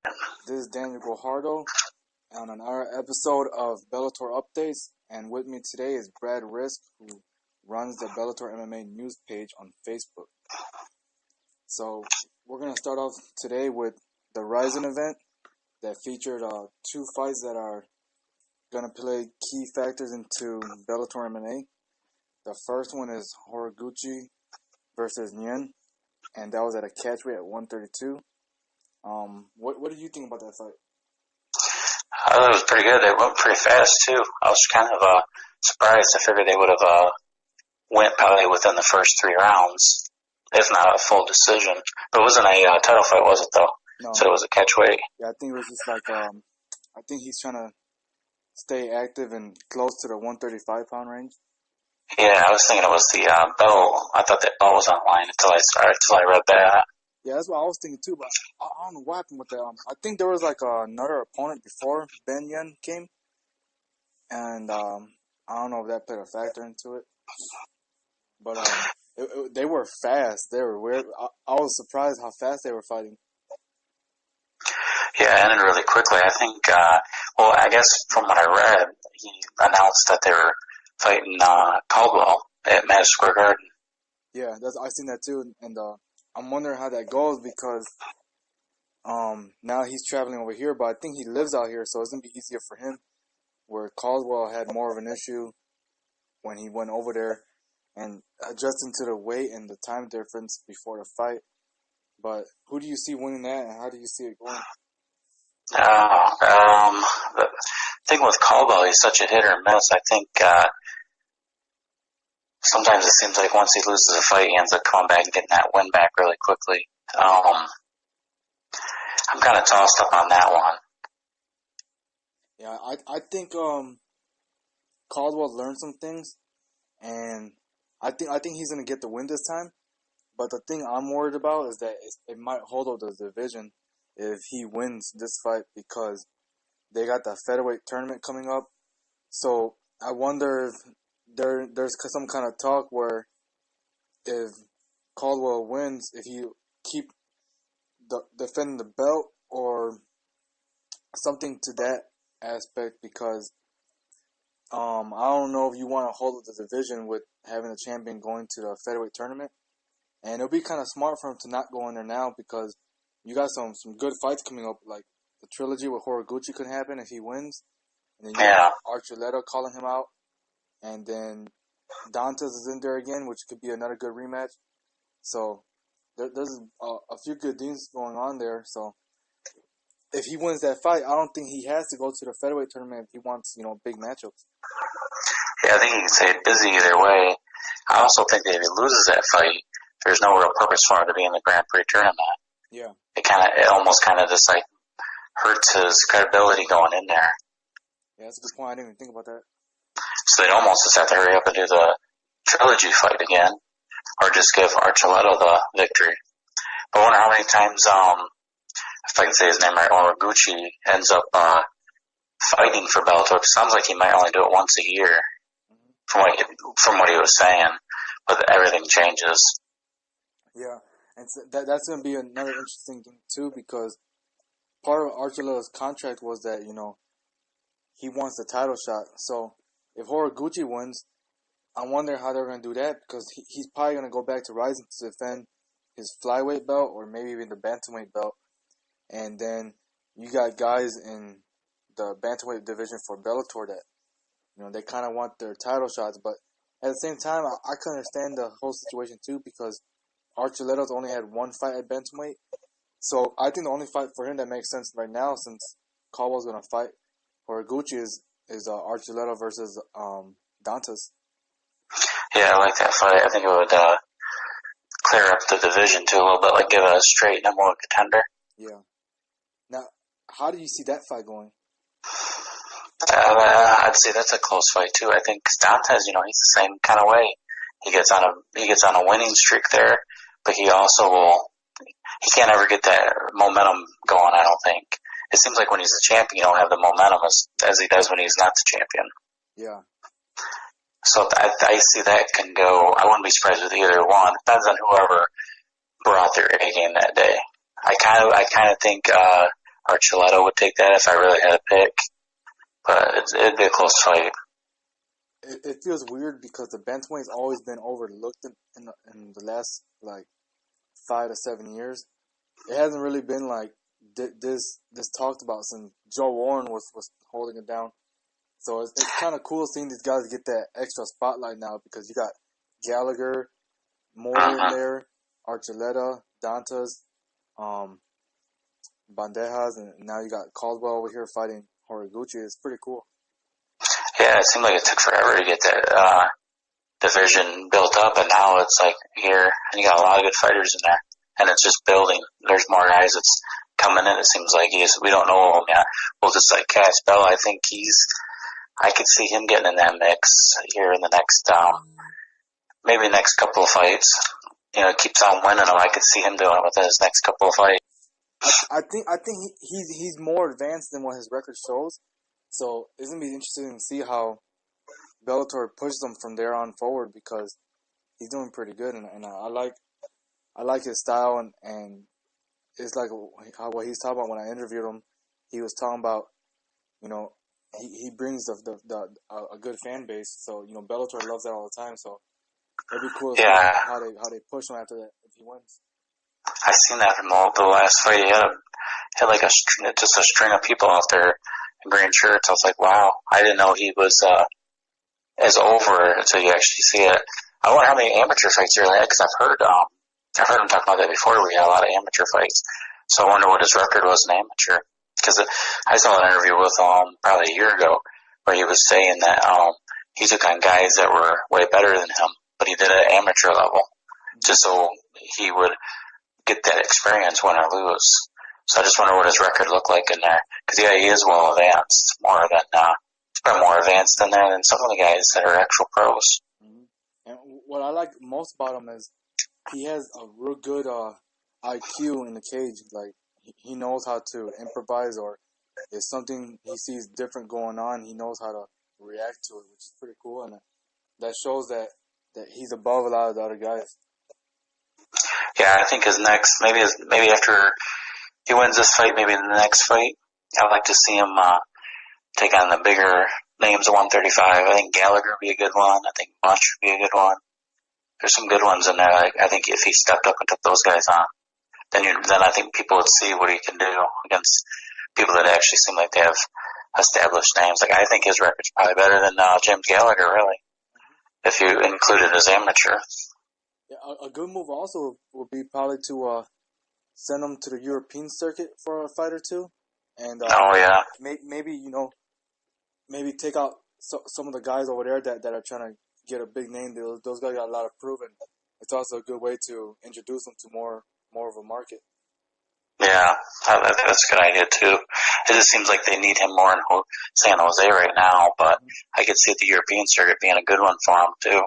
This is Daniel Guajardo on another episode of Bellator Updates, and with me today is Brad Risk, who runs the Bellator MMA news page on Facebook. So we're going to start off today with the Rizin event that featured two fights that are going to play key factors into Bellator MMA. The first one is Horiguchi versus Nguyen, and that was at a catchweight at 132. What do you think about that fight? I thought it was pretty good. They went pretty fast too. I was kind of surprised. I figured they would have went probably within the first 3 rounds, if not a full decision. But it wasn't a title fight, was it though? No. So it was a catchweight. Yeah, I think it was just like I think he's trying to stay active and close to the 135-pound range. Yeah, I was thinking it was the bell. I thought that bell was on the line until I read that. Yeah, that's what I was thinking too, but I don't know what happened with that. I think there was like another opponent before Ben Yen came, and I don't know if that played a factor into it. But they were fast. They were weird. I was surprised how fast they were fighting. Yeah, it ended really quickly. I think, I guess from what I read, he announced that they were fighting Caldwell at Madison Square Garden. Yeah, I seen that too, and I'm wondering how that goes because now he's traveling over here, but I think he lives out here, so it's going to be easier for him, where Caldwell had more of an issue when he went over there and adjusting to the weight and the time difference before the fight. But who do you see winning that, and how do you see it going? The thing with Caldwell, he's such a hit or miss. I think sometimes it seems like once he loses a fight, he ends up coming back and getting that win back really quickly. I'm kind of tossed up on that one. Yeah, I think Caldwell learned some things, and I think he's gonna get the win this time. But the thing I'm worried about is that it might hold up the division if he wins this fight because they got the featherweight tournament coming up. So I wonder if there's some kind of talk where if Caldwell wins, if he keep defending the belt or something to that aspect, because I don't know if you want to hold up the division with having the champion going to the featherweight tournament, and it'll be kind of smart for him to not go in there now because you got some good fights coming up, like the trilogy with Horiguchi could happen if he wins, and then you got Archuleta calling him out. And then Dantas is in there again, which could be another good rematch. So there's a few good things going on there. So if he wins that fight, I don't think he has to go to the featherweight tournament if he wants, big matchups. Yeah, I think he can stay busy either way. I also think that if he loses that fight, there's no real purpose for him to be in the Grand Prix tournament. Yeah. It almost just like hurts his credibility going in there. Yeah, that's a good point. I didn't even think about that. So they'd almost just have to hurry up and do the trilogy fight again, or just give Archuleta the victory. But I wonder how many times, if I can say his name right, Horiguchi ends up fighting for Bellator. It sounds like he might only do it once a year, from what he was saying. But everything changes. Yeah, and so that's going to be another interesting thing too, because part of Archuleta's contract was that he wants the title shot. So if Horiguchi wins, I wonder how they're going to do that, because he's probably going to go back to Rizin to defend his flyweight belt or maybe even the bantamweight belt. And then you got guys in the bantamweight division for Bellator that, they kind of want their title shots. But at the same time, I can understand the whole situation too, because Archuleta's only had one fight at bantamweight. So I think the only fight for him that makes sense right now, since Caldwell's going to fight Horiguchi, is Archuleta versus Dantas. Yeah, I like that fight. I think it would clear up the division too a little bit, like give it a straight number one contender. Yeah. Now, how do you see that fight going? I'd say that's a close fight too. I think Dantas, he's the same kind of way. He gets on a winning streak there, but he also he can't ever get that momentum going. I don't think. It seems like when he's the champion, you don't have the momentum as he does when he's not the champion. Yeah. So I see that can go. I wouldn't be surprised with either one. Depends on whoever brought their A game that day. I kind of think Archuleta would take that if I really had to pick. But it'd be a close fight. It feels weird because the bantamweight's always been overlooked in the last like 5 to 7 years. It hasn't really been like this talked about since Joe Warren was holding it down. So it's kind of cool seeing these guys get that extra spotlight now because you got Gallagher, Moore in there, Archuleta, Dantas, Bandejas, and now you got Caldwell over here fighting Horiguchi. It's pretty cool. Yeah, it seemed like it took forever to get that division built up, and now it's like here, and you got a lot of good fighters in there, and it's just building. There's more guys that's coming in. It seems like we don't know him yet. Well, just like Cass Bell, I think I could see him getting in that mix here in the next, maybe next couple of fights. Keeps on winning him. I could see him doing it within his next couple of fights. I think he's more advanced than what his record shows. So it's gonna be interesting to see how Bellator pushes him from there on forward because he's doing pretty good, and I like his style, and it's like what he's talking about when I interviewed him. He was talking about, he brings a good fan base, so Bellator loves that all the time. So it'd be cool to see how they push him after that if he wins. I seen that from the last fight. He had like just a string of people out there in green shirts. I was like, wow, I didn't know he was as over until you actually see it. I wonder how many amateur fights he really had, because I've heard him talk about that before. We had a lot of amateur fights, so I wonder what his record was in amateur. Because I saw an interview with probably a year ago where he was saying that he took on guys that were way better than him, but he did it at amateur level just so he would get that experience, win or lose. So I just wonder what his record looked like in there. Because he is well advanced, he's probably more advanced in there than some of the guys that are actual pros. Mm-hmm. And what I like most about him is he has a real good IQ in the cage. Like he knows how to improvise, or if something he sees different going on, he knows how to react to it, which is pretty cool. And that shows that he's above a lot of the other guys. Yeah, I think his next, maybe after he wins this fight, maybe in the next fight, I'd like to see him take on the bigger names at 135. I think Gallagher would be a good one. I think Bunch would be a good one. There's some good ones in there. I think if he stepped up and took those guys on, then I think people would see what he can do against people that actually seem like they have established names. Like I think his record's probably better than James Gallagher, really, if you included as amateur. Yeah, a good move also would be probably to send him to the European circuit for a fight or two, and maybe take out some of the guys over there that are trying to get a big name. Those guys got a lot of proven. It's also a good way to introduce them to more of a market. Yeah, that's a good idea too. It just seems like they need him more in San Jose right now, but I could see the European circuit being a good one for him too.